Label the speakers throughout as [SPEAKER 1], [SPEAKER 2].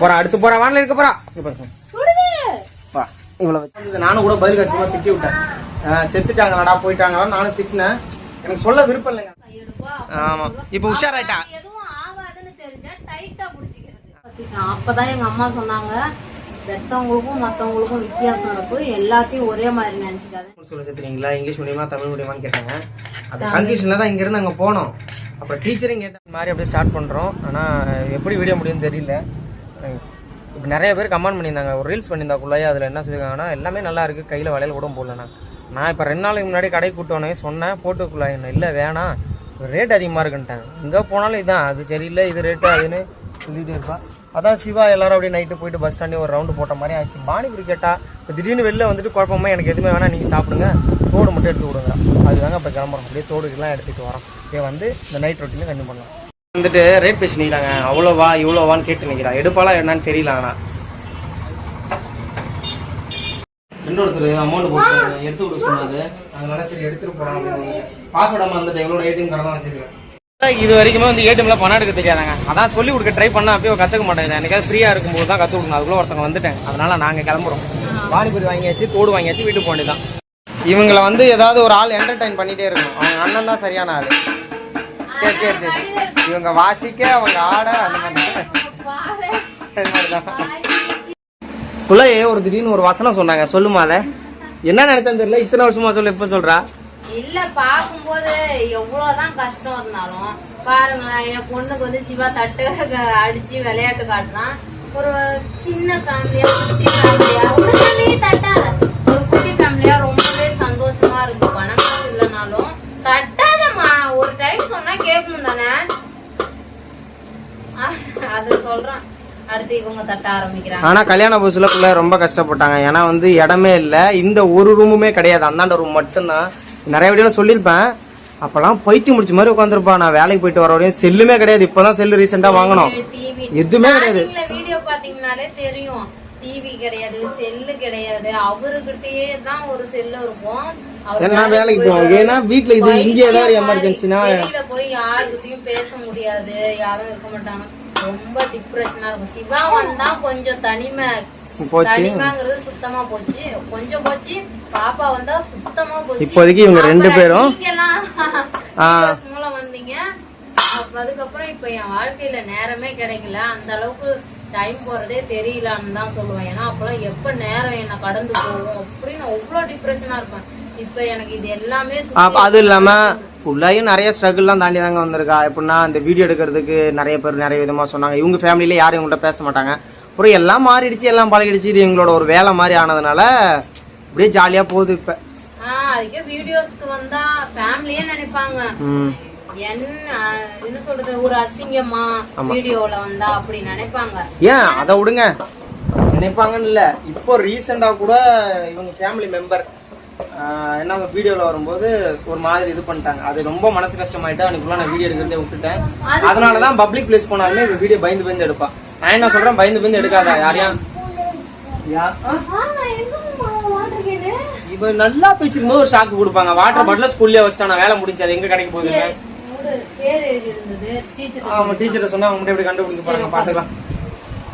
[SPEAKER 1] போறா அடுத்து போறா வானல இருக்க போறா இவ்வளவு நானும் கூட பதில் கஷ்டமா திட்டி விட்டேன். செத்துட்டாங்களாடா போயிட்டாங்களா நானும் திட்டினேன். எனக்கு சொல்ல விருப்பம் இல்லைங்க. ஆமா இப்ப உஷாராயிட்டா.
[SPEAKER 2] அப்பதான் எங்க அம்மா சொன்னாங்க பெத்தவங்களுக்கும் மத்தவங்களுக்கும் வித்தியாசம் இருக்கு, எல்லாத்தையும் ஒரே மாதிரி நினைச்சுக்காது.
[SPEAKER 1] சொல்ல சேர்த்துறீங்களா இங்கிலீஷ் மீடியமா தமிழ் மீடியமான்னு கேட்டாங்க. அந்த கன்ஃபியூஷன்ல தான் இங்க இருந்து அங்க போனோம். அப்ப டீச்சரையும் கேட்ட மாதிரி அப்படியே ஸ்டார்ட் பண்றோம். ஆனா எப்படி வீடியோ முடியும்னு தெரியல. இப்போ நிறைய பேர் கமெண்ட் பண்ணியிருந்தாங்க, ஒரு ரீல்ஸ் பண்ணியிருந்தாக்குள்ளாயே அதில் என்ன சொல்லியிருக்காங்கன்னா எல்லாமே நல்லா இருக்குது, கையில் வளையல் கூட போடலண்ணா. நான் இப்போ 2 நாளைக்கு முன்னாடி கடை கூட்டோனே சொன்னேன் போட்டுக்குள்ளாய் என்ன இல்லை வேணாம் ரேட் அதிகமாக இருக்குன்ட்டாங்க. எங்கே போனாலும் இதுதான், அது சரியில்லை இது ரேட்டு அதுன்னு சொல்லிகிட்டே இருப்பா. அதான் சிவா எல்லாரும் அப்படியே நைட்டு போயிட்டு பஸ் ஸ்டாண்டே ஒரு ரவுண்டு போட்ட மாதிரி ஆச்சு. பானிபுரி கேட்டால் இப்போ திடீர்னு வெளில வந்துட்டு குழப்பமா எனக்கு எதுவுமே வேணாம் நீங்கள் சாப்பிடுங்க தோடு மட்டும் எடுத்து விடுங்க. அதுதாங்க இப்போ கிளம்புறோம். அப்படியே தோடுக்கெல்லாம் எடுத்துகிட்டு வரோம். இப்போ வந்து இந்த நைட் ரொட்டீனை கண்டினியூ பண்ணலாம். வந்துட்டு ரேட் பேசி நிற்கிறாங்க, அவ்வளோவா இவ்வளோவான்னு கேட்டு நிற்கிறா. எடுப்பாலாம் என்னன்னு தெரியல. ஆனால் ஒருத்தர் அமௌண்ட் போட்டு எடுத்து விட சொன்னாது, அதனால சரி எடுத்துட்டு போகலாம். பாஸ்வேர்டாம வந்துட்டு எங்களோட ஏடிஎம் கார்டு தான் வச்சிருக்கேன். இது வரைக்குமே வந்து ஏடிஎம்ல பணம் எடுக்க தெரியாதாங்க. அதான் சொல்லி கொடுக்க ட்ரை பண்ணா அப்பயே கற்றுக்க மாட்டேங்குது. எனக்காவது ஃப்ரீயாக இருக்கும்போது தான் கற்றுக் கொடுக்கணும். அதுக்குள்ள ஒருத்தவங்க வந்துட்டேன், அதனால நாங்கள் கிளம்புறோம். பானிபூரி வாங்கியாச்சு, தோடு வாங்கியாச்சு, வீட்டுக்கு போண்டிதான். இவங்களை வந்து ஏதாவது ஒரு ஆள் என்டர்டைன் பண்ணிட்டே இருக்கணும். அவங்க அண்ணன் தான் சரியான ஆள். சரி சரி சரி இவங்க வாசிக்க அவங்க ஆட அந்த மாதிரி குள்ளையே ஒரு திடீர்னு ஒரு வசனம் சொன்னாங்க. சொல்லுமால என்ன நினைச்சான்னு தெரியல. இத்தனை வருஷமா சொல்ல இப்ப சொல்றா
[SPEAKER 2] இல்ல. பாக்கும்போது எவ்வளவுதான் கஷ்டம் இருந்தாலும் பாருங்க, என் பொண்ணுக்கு வந்து சிவா தட்டு அடிச்சு விளையாட்டு காட்டுறான். ஒரு சின்ன ஃபேமிலியா குட்டி ஃபேமிலியா தட்டாத ஒரு குட்டி ஃபேமிலியா ரொம்பவே சந்தோஷமா இருக்கு. பணம் காசு இல்லைனாலும் தட்டாதம்மா ஒரு டைம் சொன்னா கேட்கணும் தானே, அது சொல்றான். அடுத்து இவங்க தட்ட ஆரம்பிக்கிறாங்க. ஆனா
[SPEAKER 1] கல்யாண புதுசுல ரொம்ப கஷ்டப்பட்டாங்க. ஏன்னா வந்து இடமே இல்ல, இந்த ஒரு ரூமுமே கிடையாது, அந்தாண்ட ரூம் மட்டும்தான். நிறைய வீடியோல சொல்லியிருப்பேன். அப்பெல்லாம் பைத்தியம் முடிச்ச மாதிரி உட்காந்துருப்பா. நான் வேலைக்கு போயிட்டு வர வரையும் செல்லுமே கிடையாது. இப்பதான் செல்லு ரீசெண்டா வாங்கணும். எதுவுமே கிடையாது.
[SPEAKER 2] வீடியோ பாத்தீங்கன்னாலே தெரியும், டிவி கிடையாது, செல்லு கிடையாது. அவருகிட்டயே தான் ஒரு செல்லு இருக்கும்.
[SPEAKER 1] நான் வேலைக்கு போவோம். ஏன்னா வீட்டுல இது இங்கே ஏதாவது எமர்ஜென்சினா
[SPEAKER 2] வெளியில போய் யாருக்கிட்டையும் பேச முடியாது, யாரும் இருக்க மாட்டாங்க. ரொம்ப டிப்ரெஷனா இருக்கும். சிவா வந்தா கொஞ்சம் தனிமைங்கிறது சுத்தமா போச்சு, கொஞ்சம் போச்சு. பாப்பா வந்தா சுத்தமா போச்சு.
[SPEAKER 1] இப்போதைக்கு இவங்க 2 பேரும்
[SPEAKER 2] மூலம் வந்தீங்க. அதுக்கப்புறம் இப்ப என் வாழ்க்கையில நேரமே கிடைக்கல. அந்த அளவுக்கு டைம் போறதே தெரியலான்னு தான் சொல்லுவேன். ஏன்னா அப்பெல்லாம் எப்ப நேரம் என்ன கடந்து போகும் அப்படின்னு அவ்வளவு டிப்ரெஷனா இருப்பேன். இப்ப எனக்கு இது எல்லாமே
[SPEAKER 1] அது இல்லாம ஃபுல்லாயும் நிறைய ஸ்ட்ரகிள்லாம் தாண்டி தாங்க வந்திருக்கா. எப்படின்னா இந்த வீடியோ எடுக்கிறதுக்கு நிறைய பேர் நிறைய விதமா சொன்னாங்க. இவங்க ஃபேமிலியில யாரும் இவங்கள்ட்ட பேச மாட்டாங்க. அப்புறம் எல்லாம் மாறிடுச்சு, எல்லாம் பழகிடுச்சு. இது எங்களோட ஒரு வேலை மாதிரி ஆனதுனால அப்படியே ஜாலியா போகுது. இப்ப
[SPEAKER 2] அதுக்கே வீடியோஸ்க்கு வந்தா ஃபேமிலியே நினைப்பாங்க என்ன சொல்றது, ஒரு அசிங்கமா வீடியோல வந்தா அப்படி நினைப்பாங்க.
[SPEAKER 1] ஏன் அதை விடுங்க, நினைப்பாங்கன்னு இல்ல. இப்போ ரீசெண்டா கூட இவங்க ஃபேமிலி மெம்பர் என்ன வீடியோல வரும்போது ஒரு மாதிரி இது பண்ணிட்டாங்க. அது ரொம்ப மனசு கஷ்டமாயிட்டா. அன்னைக்குள்ள நான் வீடியோ எடுக்கிறதே விட்டுட்டேன். அதனாலதான் பப்ளிக் பிளேஸ் போனாலுமே வீடியோ பயந்து எடுப்பா. நான் என்ன சொல்றேன், பயந்து எடுக்காதா யாரையும். இப்ப நல்லா பேசிக்கும் போது ஒரு ஷாக்கு கொடுப்பாங்க. வாட்டர் பாட்டில ஸ்கூல்ல வச்சுட்டா வேலை முடிஞ்சு அது எங்க கிடைக்க போகுது. டீச்சர் சொன்னா அவங்க எப்படி கண்டுபிடிக்க பாருங்க, பாத்துக்கலாம்.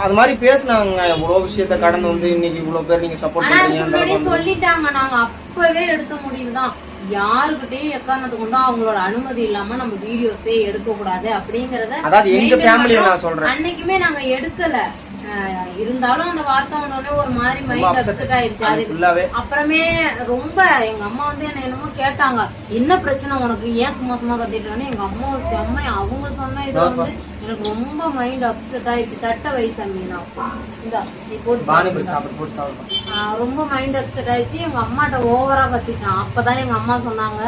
[SPEAKER 1] அது மாதிரி பேசினாங்க. எவ்வளவு விஷயத்த கடந்து வந்து இன்னைக்கு இவ்வளவு பேர் நீங்க சப்போர்ட் பண்றீங்க
[SPEAKER 2] சொல்லிட்டாங்க. நாங்க அப்பவே எடுத்த முடிவுதான், யாருக்கிட்டையும் எக்காரணத்தை கொண்டு அவங்களோட அனுமதி இல்லாம நம்ம வீடியோஸே எடுக்க கூடாது அப்படிங்கறத.
[SPEAKER 1] அதாவது எங்க ஃபேமிலியை நான் சொல்றேன்.
[SPEAKER 2] அன்னைக்குமே நாங்க எடுக்கல. இருந்தாலும் அந்த வார்த்தை வந்தோடனே ஒரு மாதிரி மைண்ட் அப்செட் ஆயிடுச்சு. அது அப்புறமே ரொம்ப எங்க அம்மா வந்து என்ன என்னமோ கேட்டாங்க, என்ன பிரச்சனை உனக்கு, ஏன் சும்மா கத்திட்டு. எங்க அம்மா செம்ம அவங்க சொன்ன இது வந்து எனக்கு ரொம்ப மைண்ட் அப்செட் ஆயிடுச்சு. தட்ட வயசு மீனா ரொம்ப மைண்ட் அப்செட் ஆயிடுச்சு. எங்க அம்மாட்ட ஓவரா கத்திட்டான். அப்பதான் எங்க அம்மா சொன்னாங்க,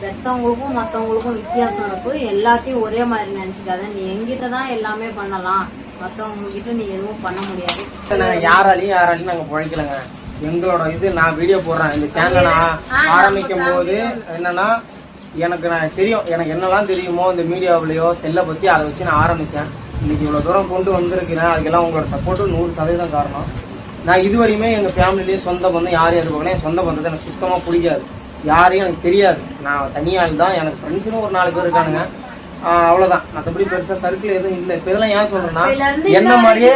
[SPEAKER 2] பெத்தவங்களுக்கும் மத்தவங்களுக்கும் வித்தியாசம் இருக்கு, எல்லாத்தையும் ஒரே மாதிரி நினைச்சுக்காத, நீ எங்கிட்டதான் எல்லாமே பண்ணலாம், மத்தவங்க கிட்ட நீ எதுவும் பண்ண முடியாது.
[SPEAKER 1] யாராலையும் நாங்க பழைக்கலங்க. எங்களோட இது நான் வீடியோ போடுறேன். இந்த சேனல் ஆரம்பிக்கும் போது என்னன்னா எனக்கு நான் தெரியும், எனக்கு என்னெல்லாம் தெரியுமோ இந்த மீடியாவிலையோ செல்லை பத்தி அதை வச்சு நான் ஆரம்பிச்சேன். இன்னைக்கு இவ்வளவு தூரம் கொண்டு வந்திருக்கிறேன். அதுக்கெல்லாம் உங்களோட சப்போர்ட்டும் 100% காரணம். நான் இதுவரையுமே எங்க ஃபேமிலிலேயே சொந்த பந்தம் யாரையும் எதிர்பார்க்கல. என் சொந்த பந்தத்தை எனக்கு சுத்தமா பிடிக்காது. யாரையும் எனக்கு தெரியாது. நான் தனியாள் தான். எனக்கு ஃப்ரெண்ட்ஸுன்னு ஒரு 4 பேர் இருக்கானுங்க. அவ்வளவுதான். மற்றபடி பெருசா சர்க்கிள் எதுவும் இல்லை. இப்ப இதெல்லாம் ஏன் சொல்றேன்னா என்ன மாதிரியே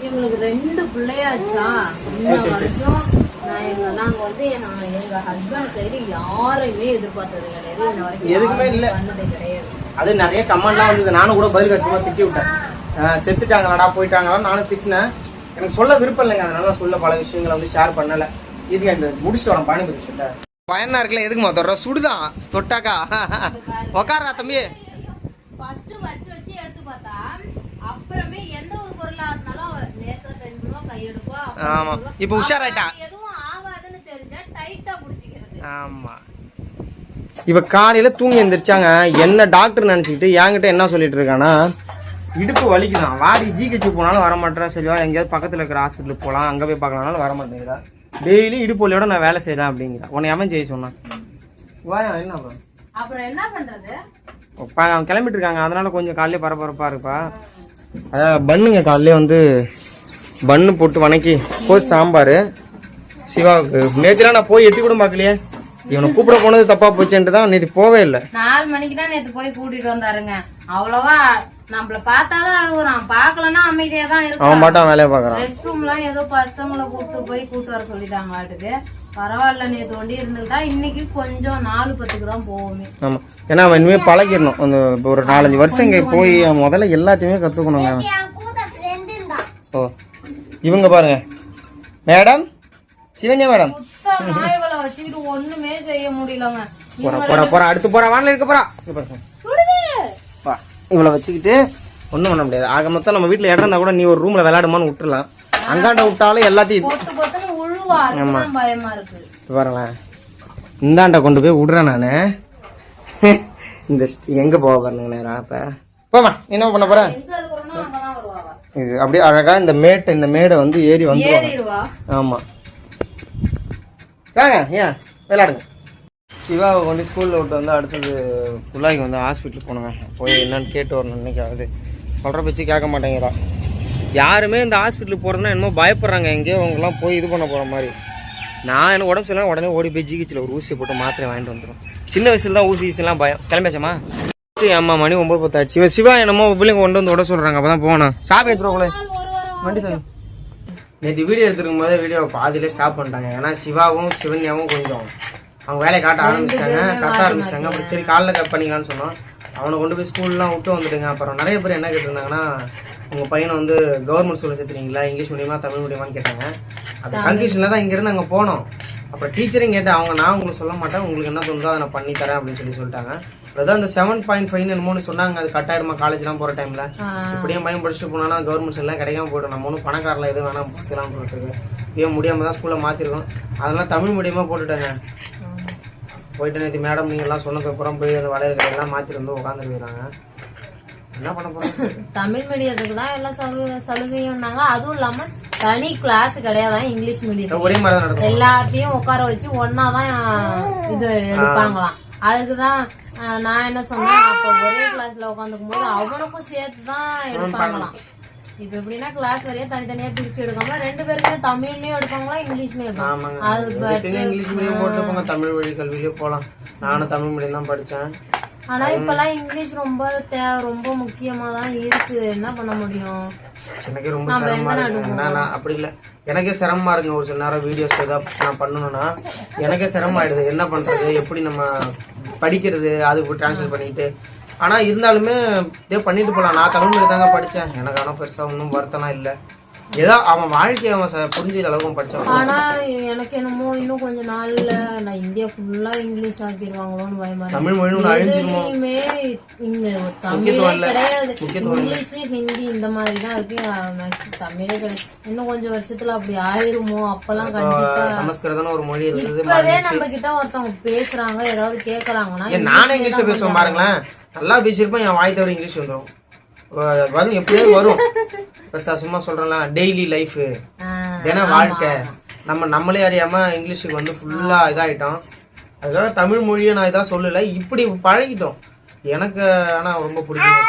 [SPEAKER 2] இவங்களுக்கு 2 பிள்ளையாச்சா. இன்ன வரைக்கும் நாங்க வந்து எங்க ஹஸ்பண்ட் சைடு யாரையுமே எதிர்பார்த்தது கிடையாது. இன்ன வரைக்கும்
[SPEAKER 1] எதுக்குமே இல்ல,
[SPEAKER 2] பண்ணது கிடையாது.
[SPEAKER 1] அது நிறைய கமெண்ட்லாம் வந்தது. நானும் கூட பதில் கஷ்டமா திட்டி விட்டேன். செத்துட்டாங்களாடா போயிட்டாங்களா நானும் திட்டினேன். எனக்கு சொல்ல விருப்பம் இல்லைங்க, அதனால சொல்ல பல விஷயங்களை வந்து ஷேர் பண்ணல. இதுக்கு அந்த முடிச்சுட்டு வரேன் பானிபூரி விஷயத்த. பயனா இருக்குல்ல, எதுக்குமா தொடுற? சுடுதான் தொட்டாக்கா. உக்காரா தம்பி.
[SPEAKER 2] ஃபர்ஸ்ட் வச்சு எடுத்து பார்த்தா அப்புறமே எந்த ஒரு பொருளா இருந்தாலும் லேசர் டென்ஷனோ கையெடுப்போ.
[SPEAKER 1] ஆமா, இப்போ உஷாராயிட்டா.
[SPEAKER 2] எதுவும் ஆகாதுன்னு தெரிஞ்சா டைட்டா புடிச்சிக்கிறது.
[SPEAKER 1] ஆமா. இவ காலையில தூங்கி எந்திரிச்சாங்க. என்ன டாக்டர் நினைச்சுக்கிட்டு என்கிட்ட என்ன சொல்லிட்டு இருக்கானா, இடுப்பு வலிக்குதான், வாடி ஜிஹெச் போனாலும் வரமாட்டேன். சரிவா எங்கேயாவது பக்கத்துல இருக்கிற ஹாஸ்பிட்டலுக்கு போகலாம், அங்கே போய் பார்க்கலாம்னாலும் வரமாட்டேங்கிறா. டெய்லி இடுப்பு வலியோட நான் வேலை செய்யலாம் அப்படிங்கிறா. உன்னை எவன் செய்ய சொன்னான்? என்ன
[SPEAKER 2] அப்புறம் என்ன பண்றது?
[SPEAKER 1] அவன் கிளம்பிட்டு இருக்காங்க, அதனால கொஞ்சம் காலையில பரபரப்பா இருப்பா. அதான் பண்ணுங்க காலையில வந்து பண்ணு போட்டு வணக்கி போய் சாம்பார் சிவாவுக்கு. நேற்றுலாம் நான் போய் எட்டி கூட பார்க்கலையே. இவனை கூப்பிட போனது தப்பா போச்சுன்ட்டு தான் நேற்று போவே இல்லை.
[SPEAKER 2] 4 மணிக்கு தான் நேற்று போய் கூட்டிட்டு வந்தாருங்க. அவ்வளவா நம்மள பார்த்தாதான் அழுகுறான், பாக்கலன்னா அமைதியா தான் இருக்கு.
[SPEAKER 1] அவன் பாட்டான் வேலையை பாக்குறான்.
[SPEAKER 2] ரெஸ்ட் ரூம்லாம் ஏதோ பசங்களை கூப்பிட்டு வர சொல்லிட்டாங்களாட்டுக்கு. பரவாயில்ல, நேற்று ஒண்டி இருந்துட்டா இன்னைக்கு கொஞ்சம் 4:10க்கு தான் போவோமே.
[SPEAKER 1] ஆமா, ஏன்னா அவன் இனிமே பழகிடணும். அந்த ஒரு 4-5 வருஷம் இங்க போய் முதல்ல எல்லாத்தையுமே கத்துக்கணுங்க. ஓ இவங்க பாருங்க மேடம், சிவன்யா மேடம்.
[SPEAKER 2] நாய்களை வச்சுக்கிட்டு ஒண்ணுமே செய்ய முடியலங்க.
[SPEAKER 1] போறா அடுத்து போறா, வானில இருக்க போறா. இவளை வச்சுக்கிட்டு ஒண்ணும் பண்ண முடியாது. ஆக மொத்தம் நம்ம வீட்டுல இடம் இருந்தா கூட நீ ஒரு ரூம்ல விளையாடுமான்னு விட்டுறலாம். அங்காண்ட விட்டாலும் எல்லாத்தையும்
[SPEAKER 2] பயமா இருக்கு.
[SPEAKER 1] பாருங்களேன், இந்தாண்ட கொண்டு போய் விடுறேன் நானு. இந்த எங்க போக பாருங்க நேரா. இப்ப போமா, என்ன பண்ண போற? இது அப்படியே அழகா இந்த மேடை வந்து ஏறி வந்து. ஆமா வாங்க, ஏன் விளையாடுங்க. சிவாவை கொண்டு ஸ்கூலில் விட்டு வந்து அடுத்தது குள்ளாய்க்கு வந்து ஹாஸ்பிட்டலுக்கு போனோங்க. போய் என்னன்னு கேட்டு வரணும். இன்னைக்கு ஆகுது சொல்கிற பற்றி கேட்க மாட்டேங்கிறா. யாருமே இந்த ஹாஸ்பிட்டலுக்கு போகிறதுனா என்னமோ பயப்படுறாங்க. எங்கேயோ அவங்கெல்லாம் போய் இது பண்ண போகிற மாதிரி. நான் எனக்கு உடம்பு சரியில்லை உடனே ஓடி போய் ஜிஹெச்சில் ஒரு ஊசியை போட்டு மாத்திரை வாங்கிட்டு வந்துடும். சின்ன வயசுல தான் ஊசிலாம் பயம். கிளம்பியாச்சம்மா? அம்மா மணி 9:10 ஆயிடுச்சு. இவன் சிவா என்னமோ பிள்ளைங்க கொண்டு வந்து விட சொல்கிறாங்க. அப்போ தான் போனேன். சாப்பிட்டு எடுத்துருவோங்களே வண்டி சார். நேற்று வீடியோ எடுத்துருக்கும் போதே வீடியோ பாதியிலே ஸ்டாப் பண்ணிட்டாங்க. ஏன்னா சிவாவும் சிவன்யாவும் கொஞ்சம் அவங்க வேலையை காட்ட ஆரம்பிச்சிட்டாங்க, கத்த ஆரம்பிச்சிட்டாங்க. அப்படி சரி காலைல கட் பண்ணிக்கலான்னு சொன்னோம். அவனை கொண்டு போய் ஸ்கூல்லாம் விட்டு வந்துடுங்க. அப்புறம் நிறைய பேர் என்ன கேட்டிருந்தாங்கன்னா, உங்கள் பையனை வந்து கவர்மெண்ட் ஸ்கூலில் சேர்த்துறீங்களா, இங்கிலீஷ் மீடியமா தமிழ் மீடியமான்னு கேட்டாங்க. அது கன்ஃபியூஷனில் தான் இங்கேருந்து அங்கே போனோம். அப்புறம் டீச்சரையும் கேட்டேன். அவங்க நான் உங்களுக்கு சொல்ல மாட்டேன், உங்களுக்கு என்ன தோணுதோ அதை நான் பண்ணி தரேன் அப்படின்னு சொல்லிட்டாங்க. அதான் அந்த 7.5 என்னமோன்னு சொன்னாங்க. அது கட்டாயிடுமா காலேஜ்லாம் போகிற டைமில். இப்படியே பையன் படிச்சுட்டு போனான்னா கவர்மெண்ட் எல்லாம் கிடைக்காம போய்டும். நம்ம ஒன்றும் பணக்காரில் எதுவும் வேணாம் பார்த்துலாம் போட்டுருக்கு. ஏன் முடியாமல் தான் ஸ்கூலில் மாற்றிருக்கோம். அதனால தமிழ் மீடியமாக போட்டுட்டாங்க. போயிட்டு நேற்று மேடம் நீங்கள் எல்லாம் சொன்னதுக்கு அப்புறம் போய் அந்த வளையல்கள் எல்லாம் மாற்றிட்டு வந்து உட்காந்துருக்கிறாங்க. என்ன பண்ண போறாங்க? தமிழ் மீடியத்துக்கு தான் எல்லா சலுகையும்னாங்க. அதுவும் இல்லாம தனி கிளாஸ் கிடையாதான் இங்கிலீஷ் மீடியத்துக்கு. ஒரே மாதிரி தான் நடக்கும். எல்லாத்தையும் உட்கார வச்சு ஒன்னாதான் இது எடுப்பாங்களாம். அதுக்குதான் நான் என்ன சொன்னேன், அப்ப ஒரே கிளாஸ்ல உட்காந்துக்கும் போது அவனுக்கும் சேர்த்துதான் எடுப்பாங்களாம். இப்ப எப்படின்னா கிளாஸ் வரைய தனித்தனியா பிரிச்சு எடுக்காம 2 பேருமே தமிழ்லயும் எடுப்பாங்களா இங்கிலீஷ்லயும் எடுப்பாங்க. இங்கிலீஷ் மீடியம் போட்டு தமிழ் வழி கல்வியிலே போலாம். நானும் தமிழ் மீடியம் தான் படிச்சேன். ஆனா இப்பெல்லாம் இங்கிலீஷ் ரொம்ப முக்கியமா தான் இருக்கு. என்ன பண்ண முடியும்? எனக்கே ரொம்ப சிரமமா இருக்கு. அப்படி இல்ல, எனக்கே சிரமமா இருக்குங்க. ஒரு சில நேரம் வீடியோஸ் ஏதாவது நான் பண்ணணும்னா எனக்கே சிரமமாயிடுது. என்ன பண்றது, எப்படி நம்ம படிக்கிறது, அதுக்கு டிரான்ஸ்லேட் பண்ணிட்டு. ஆனா இருந்தாலுமே இதே பண்ணிட்டு போலாம். நான் தமிழ் மீடியம் தாங்க படிச்சேன். எனக்கு ஆனா பெருசா ஒன்றும் வருத்தம்லாம் இல்லை. ஏதோ அவன் வாழ்க்கையை அவன் புரிஞ்ச அளவுக்கு படிச்சான். ஆனா எனக்கு என்னமோ இன்னும் கொஞ்ச நாள்ல நான் இந்தியா ஃபுல்லா இங்கிலீஷ் ஆக்கிடுவாங்களோன்னு பயமா இருக்கு. தமிழ் மொழி அழிஞ்சிருமே. இங்க தமிழே கிடையாது, இங்கிலீஷ் ஹிந்தி இந்த மாதிரி தான் இருக்கு. தமிழே கிடையாது. இன்னும் கொஞ்சம் வருஷத்துல அப்படி ஆயிருமோ? அப்பெல்லாம் கண்டிப்பா சமஸ்கிருதம் ஒரு மொழி இருந்தது. இப்பவே நம்ம கிட்ட ஒருத்தவங்க பேசுறாங்க, ஏதாவது கேக்குறாங்கன்னா நானே இங்கிலீஷ்ல பேசுவேன் பாருங்களேன். நல்லா பேசியிருப்பேன், என் வாய் தவிர இங்கிலீஷ் வந்துடும். வரும், எப்படியாவது வரும். சும்மா சொல்றேன்ல, டெய்லி லைஃப், தின வாழ்க்கை, நம்மளே அறியாம இங்கிலீஷுக்கு வந்து ஃபுல்லா இதாயிட்டோம். அதுக்காக தமிழ் மொழியை நான் இதா சொல்லல, இப்படி பழகிட்டோம். எனக்கு ஆனா ரொம்ப பிடிக்கும்.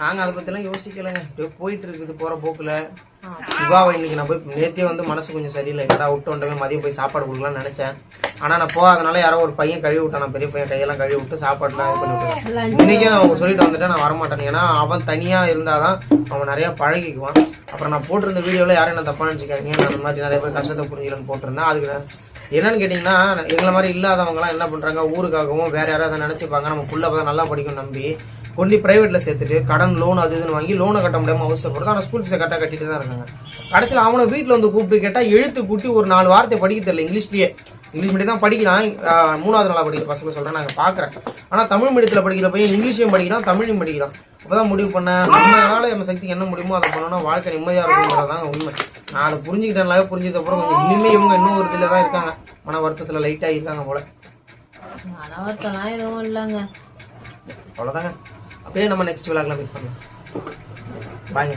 [SPEAKER 1] நாங்கள் அதை பற்றிலாம் யோசிக்கலைங்க. அப்படியே போயிட்டு இருக்குது போகிற போக்கில். சிவாவை இன்னைக்கு நான் போய் நேற்றே வந்து மனசு கொஞ்சம் சரியில்லை, எங்கடா விட்டு வந்தவே மதியம் போய் சாப்பாடு கொடுக்கலாம்னு நினச்சேன். ஆனால் நான் போகாதனால யாரோ ஒரு பையன் கழுவி விட்டான், நான் பெரிய பையன் கையெல்லாம் கழுவி விட்டு சாப்பாடுலாம் இது பண்ணி விட்டேன். இன்றைக்கே நான் சொல்லிட்டு வந்துட்டேன் நான் வரமாட்டேன். ஏன்னா அவன் தனியாக இருந்தால் தான் அவன் நிறையா பழகிக்குவான். அப்புறம் நான் போட்டிருந்த வீடியோவில் யாரும் என்ன தப்பாக நினச்சிக்காதீங்க, நான் அந்த மாதிரி நிறைய பேர் கஷ்டத்தை புரிஞ்சுக்கலன்னு போட்டிருந்தேன். அதுக்கு என்னன்னு கேட்டிங்கன்னா, எங்களை மாதிரி இல்லாதவங்களாம் என்ன பண்ணுறாங்க, ஊருக்காகவும் வேறு யாராவது அதை நினச்சிப்பாங்க நம்ம புள்ள தான் நல்லா படிக்கும் நம்பி கொண்டு ப்ரைவேட்டில் சேர்த்துட்டு கடன் லோன் அது இதுன்னு வாங்கி லோனை கட்ட முடியாமல் அவசரப்படுது. ஆனால் ஸ்கூல் ஃபீஸை கரெக்டாக கட்டிட்டு தான் இருக்காங்க. கடைசியில் அவனை வீட்டில் வந்து கூப்பிட்டு கேட்டால் எழுத்து கூட்டி ஒரு 4 வார்த்தை படிக்க தெரியல. இங்கிலீஷ் மீடியம் தான் படிக்கிறான். 3வது நாளாக படிக்கிற பசங்க சொல்கிறேன் நாங்கள் பார்க்குறேன். ஆனால் தமிழ் மீடியத்தில் படிக்கிற பையன் இங்கிலீஷையும் படிக்கிறான், தமிழையும் படிக்கிறான். அப்போ தான் முடிவு பண்ணேன், நம்மளால நம்ம சக்திக்கு என்ன முடியுமோ அதை பண்ணோன்னா வாழ்க்கை நிம்மதியாக இருக்குங்கிறதாங்க உண்மை. நான் அதை புரிஞ்சுக்கிட்டேன்லாவே. புரிஞ்சதுக்கப்புறம் கொஞ்சம் இனிமேல் இவங்க இன்னும் ஒரு இதில் தான் இருக்காங்க, மன வருத்தத்தில் லைட்டாக இருக்காங்க போல.
[SPEAKER 2] மன வருத்தம்லாம் எதுவும் இல்லைங்க,
[SPEAKER 1] அவ்வளோதாங்க. அப்படியே நம்ம நெக்ஸ்ட் விளாக்லாம் மீட் பண்ணலாம். பாய்ங்க.